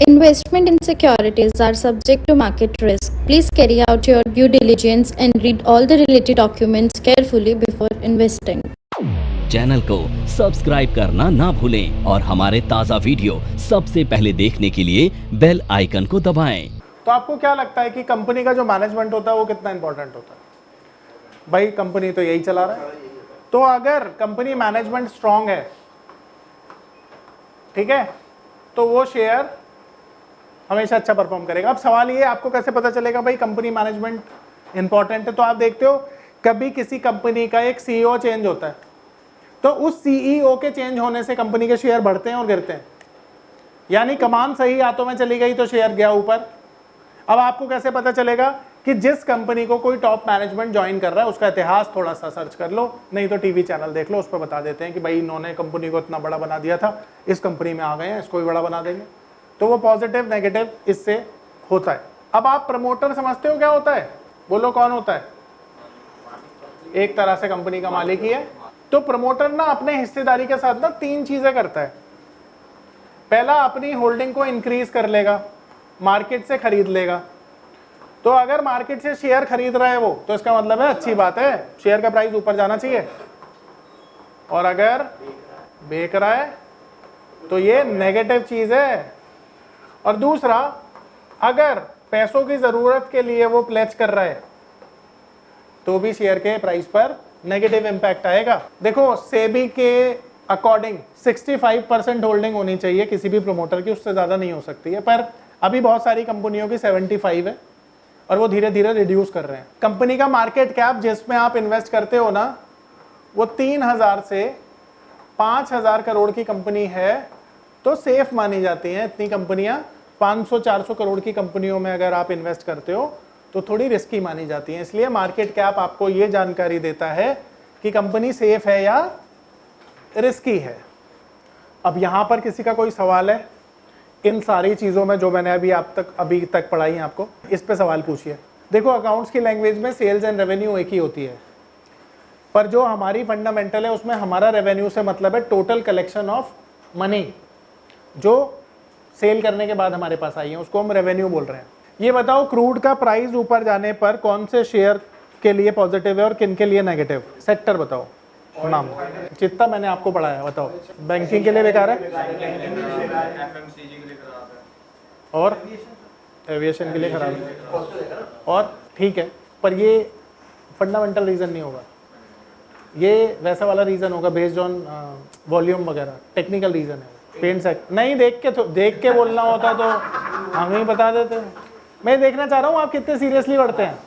Investment in securities are subject to market risk. Please carry out your due diligence and read all the related documents carefully before investing. Channel को subscribe करना ना भूलें और हमारे ताज़ा video सबसे पहले देखने के लिए बेल आइकन को दबाएं। तो आपको क्या लगता है कि कंपनी का जो मैनेजमेंट होता है वो कितना इंपॉर्टेंट होता है? भाई कंपनी तो यही चला रहा है, तो अगर कंपनी मैनेजमेंट स्ट्रांग है, ठीक है, तो वो शेयर हमेशा अच्छा परफॉर्म करेगा। अब सवाल ये, आपको कैसे पता चलेगा भाई कंपनी मैनेजमेंट इंपॉर्टेंट है? तो आप देखते हो कभी किसी कंपनी का एक सीईओ चेंज होता है, तो उस सीईओ के चेंज होने से कंपनी के शेयर बढ़ते हैं और गिरते हैं। यानी कमान सही हाथों में चली गई तो शेयर गया ऊपर। अब आपको कैसे पता चलेगा कि जिस कंपनी को कोई टॉप मैनेजमेंट ज्वाइन कर रहा है उसका इतिहास थोड़ा सा सर्च कर लो, नहीं तो टीवी चैनल देख लो, उस पर बता देते हैं कि भाई इन्होंने कंपनी को इतना बड़ा बना दिया था, इस कंपनी में आ गए हैं, इसको भी बड़ा बना देंगे। तो वो पॉजिटिव नेगेटिव इससे होता है। अब आप प्रमोटर समझते हो क्या होता है? बोलो कौन होता है? एक तरह से कंपनी का मालिक ही है। तो प्रमोटर ना अपने हिस्सेदारी के साथ ना तीन चीजें करता है। पहला, अपनी होल्डिंग को इंक्रीज कर लेगा, मार्केट से खरीद लेगा। तो अगर मार्केट से शेयर खरीद रहा है वो, तो इसका मतलब है अच्छी बात है, शेयर का प्राइस ऊपर जाना चाहिए। और अगर बेच रहा है तो ये नेगेटिव चीज है। और दूसरा, अगर पैसों की जरूरत के लिए वो प्लेज कर रहा है तो भी शेयर के प्राइस पर नेगेटिव इंपैक्ट आएगा। देखो, सेबी के अकॉर्डिंग 65% होल्डिंग होनी चाहिए किसी भी प्रमोटर की, उससे ज्यादा नहीं हो सकती है। पर अभी बहुत सारी कंपनियों की 75 है और वो धीरे धीरे रिड्यूस कर रहे हैं। कंपनी का मार्केट कैप जिसमें आप इन्वेस्ट करते हो ना, वो 3000 से 5000 करोड़ की कंपनी है तो सेफ मानी जाती हैं। इतनी कंपनियां 500-400 करोड़ की कंपनियों में अगर आप इन्वेस्ट करते हो तो थोड़ी रिस्की मानी जाती हैं। इसलिए मार्केट कैप आपको ये जानकारी देता है कि कंपनी सेफ है या रिस्की है। अब यहां पर किसी का कोई सवाल है इन सारी चीजों में जो मैंने अभी तक पढ़ाई है आपको, इस पे सवाल पूछिए। देखो, अकाउंट्स की लैंग्वेज में सेल्स एंड रेवेन्यू एक ही होती है, पर जो हमारी फंडामेंटल है उसमें हमारा रेवेन्यू से मतलब है टोटल कलेक्शन ऑफ मनी जो सेल करने के बाद हमारे पास आई है, उसको हम रेवेन्यू बोल रहे हैं। ये बताओ, क्रूड का प्राइस ऊपर जाने पर कौन से शेयर के लिए पॉजिटिव है और किन के लिए नेगेटिव? सेक्टर बताओ, नाम जितना मैंने आपको पढ़ाया बताओ। बैंकिंग के लिए बेकार है और एविएशन के लिए खराब है, और ठीक है, पर ये फंडामेंटल रीजन नहीं होगा, ये वैसा वाला रीजन होगा बेस्ड ऑन वॉल्यूम वगैरह, टेक्निकल रीजन है। पेंट सेक्टर नहीं, देख के बोलना होता तो हम ही बता देते। मैं देखना चाह रहा हूँ आप कितने सीरियसली पढ़ते हैं,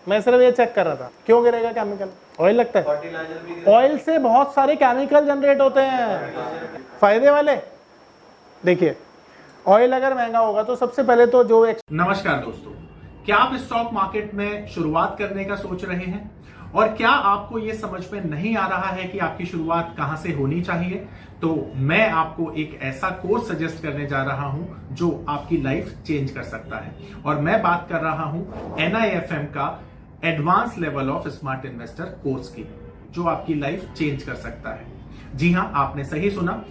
मैं सिर्फ ये चेक कर रहा था। क्यों गिरेगा? केमिकल, ऑयल लगता है, ऑयल से बहुत सारे केमिकल जनरेट होते हैं फायदे वाले। देखिए, ऑयल अगर महंगा होगा तो सबसे पहले तो जो नमस्कार दोस्तों, क्या आप स्टॉक मार्केट में शुरुआत करने का सोच रहे हैं और क्या आपको यह समझ में नहीं आ रहा है कि आपकी शुरुआत कहां से होनी चाहिए? तो मैं आपको एक ऐसा कोर्स सजेस्ट करने जा रहा हूं जो आपकी लाइफ चेंज कर सकता है, और मैं बात कर रहा हूं NIFM का advance level of smart investor course की, जो आपकी लाइफ चेंज कर सकता है। जी हां, आपने सही सुना,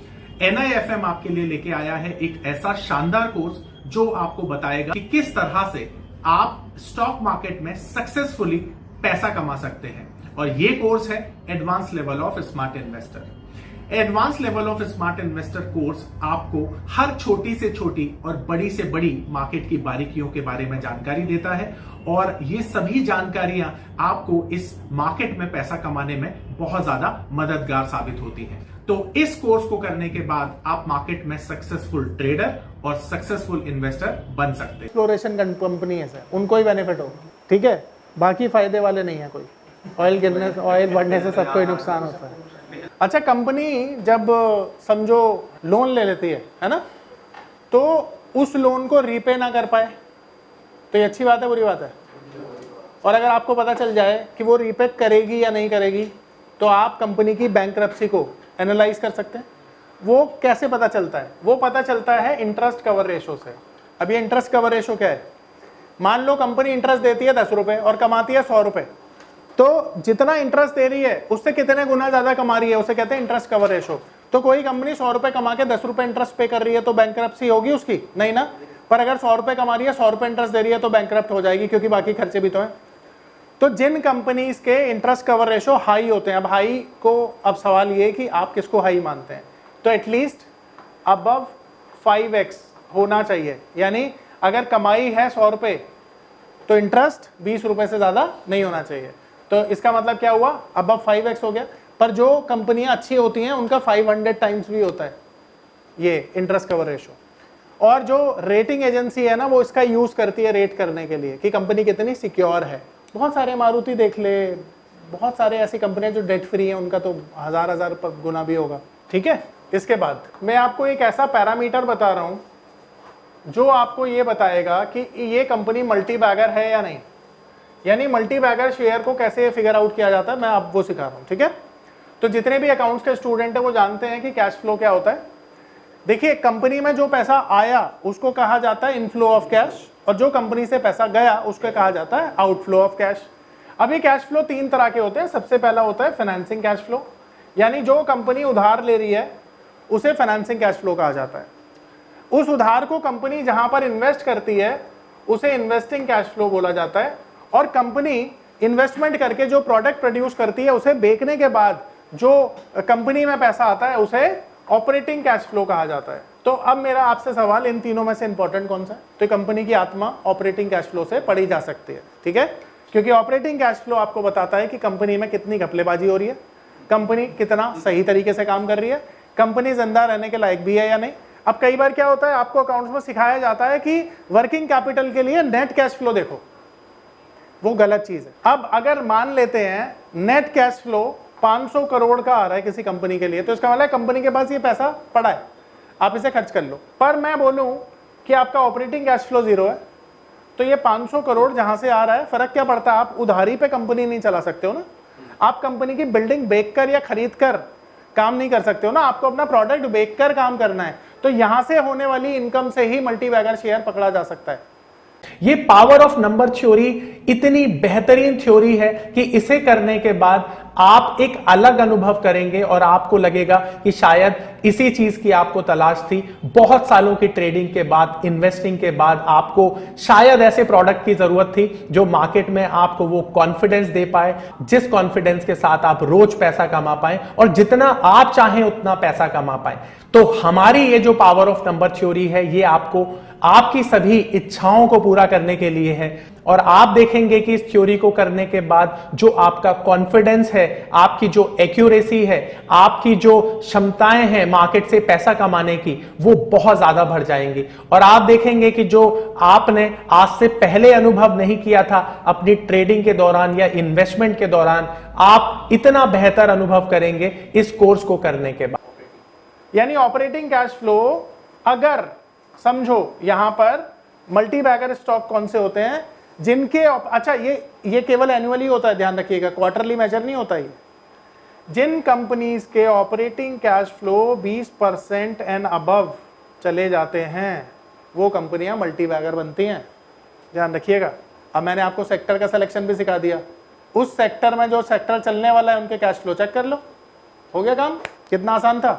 NIFM आपके लिए लेके आया है एक ऐसा शानदार कोर्स जो आपको बताएगा कि किस तरह से आप स्टॉक मार्केट में सक्सेसफुली पैसा कमा सकते हैं। और ये कोर्स है advance level of smart investor. Advance level of smart investor course आपको हर छोटी से छोटी और बड़ी से बड़ी मार्केट की बारीकियों के बारे में जानकारी देता है, और ये सभी जानकारियां आपको इस मार्केट में पैसा कमाने में बहुत ज्यादा मददगार साबित होती हैं। तो इस कोर्स को करने के बाद आप मार्केट में सक्सेसफुल ट्रेडर और सक्सेसफुल इन्वेस्टर बन सकते हैं। एक्सप्लोरेशन कंपनी है सर, उनको ही बेनिफिट होगा, ठीक है, बाकी फायदे वाले नहीं है कोई। ऑयल बढ़ने से सबको ही नुकसान होता है। अच्छा, कंपनी जब समझो लोन ले लेती है ना, तो उस लोन को रीपे ना कर पाए तो ये अच्छी बात है बुरी बात है? और अगर आपको पता चल जाए कि वो रीपे करेगी या नहीं करेगी तो आप कंपनी की बैंकरप्सी को एनालाइज कर सकते हैं। वो कैसे पता चलता है? वो पता चलता है इंटरेस्ट कवर रेशो से। अब ये इंटरेस्ट कवर रेशो क्या है? मान लो कंपनी इंटरेस्ट देती है 10 रुपए और कमाती है 100 रुपए, तो जितना इंटरेस्ट दे रही है उससे कितने गुना ज्यादा कमा रही है, उसे कहते हैं इंटरेस्ट कवर रेशो। तो कोई कंपनी 100 रुपए कमा के 10 रुपए इंटरेस्ट पे कर रही है तो बैंकरप्सी होगी उसकी? नहीं ना। पर अगर 100 रुपए कमा रही है, 100 रुपए इंटरेस्ट दे रही है तो बैंकरप्ट हो जाएगी, क्योंकि बाकी खर्चे भी तो हैं। तो जिन कंपनीज के इंटरेस्ट कवर रेशो हाई होते हैं, अब हाई को, अब सवाल ये कि आप किसको हाई मानते हैं, तो एटलीस्ट अबव 5x होना चाहिए। यानी अगर कमाई है 100 रुपए तो इंटरेस्ट 20 रुपए से ज्यादा नहीं होना चाहिए। तो इसका मतलब क्या हुआ, अबव 5x हो गया। पर जो कंपनियां अच्छी होती हैं उनका 500 टाइम्स भी होता है ये इंटरेस्ट कवर रेशो। और जो रेटिंग एजेंसी है ना, वो इसका यूज करती है रेट करने के लिए कि कंपनी कितनी सिक्योर है। बहुत सारे मारुति देख ले, बहुत सारे ऐसी कंपनियां जो डेट फ्री हैं, उनका तो हजार गुना भी होगा। ठीक है, इसके बाद मैं आपको एक ऐसा पैरामीटर बता रहा हूं जो आपको ये बताएगा कि ये कंपनी मल्टी बैगर है या नहीं। यानी मल्टी बैगर शेयर को कैसे फिगर आउट किया जाता है, मैं आप वो सिखा रहा हूं। ठीक है, तो जितने भी अकाउंट्स के स्टूडेंट हैं वो जानते हैं कि कैश फ्लो क्या होता है। देखिए, कंपनी में जो पैसा आया उसको कहा जाता है इनफ्लो ऑफ कैश, और जो कंपनी से पैसा गया उसको कहा जाता है आउटफ्लो ऑफ कैश। अब ये कैश फ्लो 3 तरह के होते हैं। सबसे पहला होता है फाइनेंसिंग कैश फ्लो, यानी जो कंपनी उधार ले रही है उसे फाइनेंसिंग कैश फ्लो कहा जाता है। उस उधार को कंपनी जहां पर इन्वेस्ट करती है उसे इन्वेस्टिंग कैश फ्लो बोला जाता है। और कंपनी इन्वेस्टमेंट करके जो प्रोडक्ट प्रोड्यूस करती है उसे बेचने के बाद जो कंपनी में पैसा आता है उसे ऑपरेटिंग कैश फ्लो कहा जाता है। तो अब मेरा आपसे सवाल, इन तीनों में से इंपॉर्टेंट कौन सा है? तो कंपनी की आत्मा ऑपरेटिंग कैश फ्लो से पढ़ी जा सकती है। ठीक है, क्योंकि ऑपरेटिंग कैश फ्लो आपको बताता है कि कंपनी में कितनी घपलेबाजी हो रही है, कंपनी कितना सही तरीके से काम कर रही है, कंपनी जिंदा रहने के लायक भी है या नहीं। अब कई बार क्या होता है, आपको अकाउंट्स में सिखाया जाता है कि वर्किंग कैपिटल के लिए नेट कैश फ्लो देखो, वो गलत चीज है। अब अगर मान लेते हैं नेट कैश फ्लो 500 करोड़ का आ रहा है किसी कंपनी के लिए, तो इसका मतलब कंपनी के पास ये पैसा पड़ा है, आप इसे खर्च कर लो। पर मैं बोलूं कि आपका ऑपरेटिंग कैश फ्लो 0 है, तो ये 500 करोड़ जहां से आ रहा है, फर्क क्या पड़ता है? आप उधारी पे कंपनी नहीं चला सकते हो ना। आप कंपनी की बिल्डिंग बेचकर या खरीद कर काम नहीं कर सकते हो ना, आपको अपना प्रोडक्ट बेचकर काम करना है। तो यहां से होने वाली इनकम से ही मल्टी बैगर शेयर पकड़ा जा सकता है। ये पावर ऑफ नंबर थ्योरी इतनी बेहतरीन थ्योरी है कि इसे करने के बाद आप एक अलग अनुभव करेंगे और आपको लगेगा कि शायद इसी चीज की आपको तलाश थी। बहुत सालों की ट्रेडिंग के बाद, इन्वेस्टिंग के बाद आपको शायद ऐसे प्रोडक्ट की जरूरत थी जो मार्केट में आपको वो कॉन्फिडेंस दे पाए, जिस कॉन्फिडेंस के साथ आप रोज पैसा कमा पाए और जितना आप चाहें उतना पैसा कमा पाए। तो हमारी ये जो पावर ऑफ नंबर थ्योरी है, ये आपको आपकी सभी इच्छाओं को पूरा करने के लिए है। और आप देखेंगे कि इस थ्योरी को करने के बाद जो आपका कॉन्फिडेंस है, आपकी जो एक्यूरेसी है, आपकी जो क्षमताएं हैं मार्केट से पैसा कमाने की, वो बहुत ज्यादा बढ़ जाएंगी। और आप देखेंगे कि जो आपने आज से पहले अनुभव नहीं किया था अपनी ट्रेडिंग के दौरान या इन्वेस्टमेंट के दौरान, आप इतना बेहतर अनुभव करेंगे इस कोर्स को करने के बाद। यानी ऑपरेटिंग कैश फ्लो, अगर समझो यहां पर मल्टी बैगर स्टॉक कौन से होते हैं जिनके, अच्छा ये केवल एनुअली होता है, ध्यान रखिएगा, क्वार्टरली मेजर नहीं होता ये। जिन कंपनीज के operating cash flow 20% and above चले जाते हैं वो कंपनियां मल्टी बैगर बनती हैं, ध्यान रखिएगा। अब मैंने आपको सेक्टर का सिलेक्शन भी सिखा दिया, उस सेक्टर में जो सेक्टर चलने वाला है उनके कैश फ्लो चेक कर लो, हो गया काम। कितना आसान था।